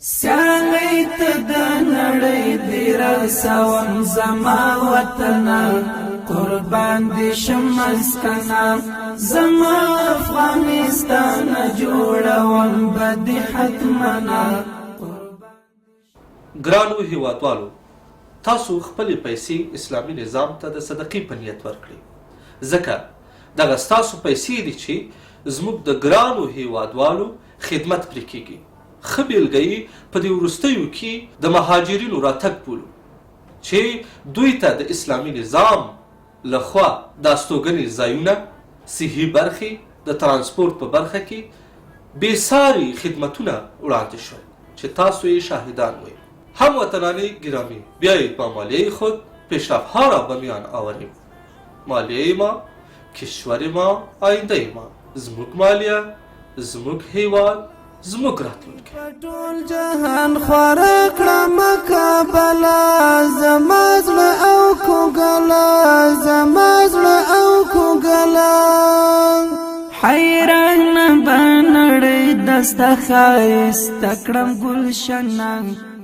سیالی ته د نړۍ دی رسوم زما وطنه قربان دې شم مسکنه زما افغانستان جوړوم به دې حتمنه. ګرانو هیوادوالو، تاسو خپلې پیسې اسلامي نظام ته د صدقې په نیت ورکړئ، ځکه دغه ستاسو پیسې دي چې زموږ د ګرانو هیوادوالو خدمت پرې کیږي. ښه بېلګه یې په دې وروستیو کې د مهاجرینو راتګ بولو چې دوی ته د اسلامي نظام لخوا د استوګنې ځایونه، صحي برخې، د ترانسپورت په برخه کې بېساري خدمتونه وړاندې شول چې تاسو یې شاهدان وی. هموطنان گرامی، بیایید با مالیه خود پیشرفت‌ها را به میان آوریم. مالیه ما، کشور ما، آینده ما. زموږ مالیه، زموږ هیواد، زموږ راتلونکی. ټول جهان خواره کړه مقابله زما زړه او کوګله زما زړه او کوګله حیرانه به نړۍ دسته ښایسته کړم ګلشنه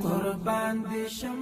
قربان دې شم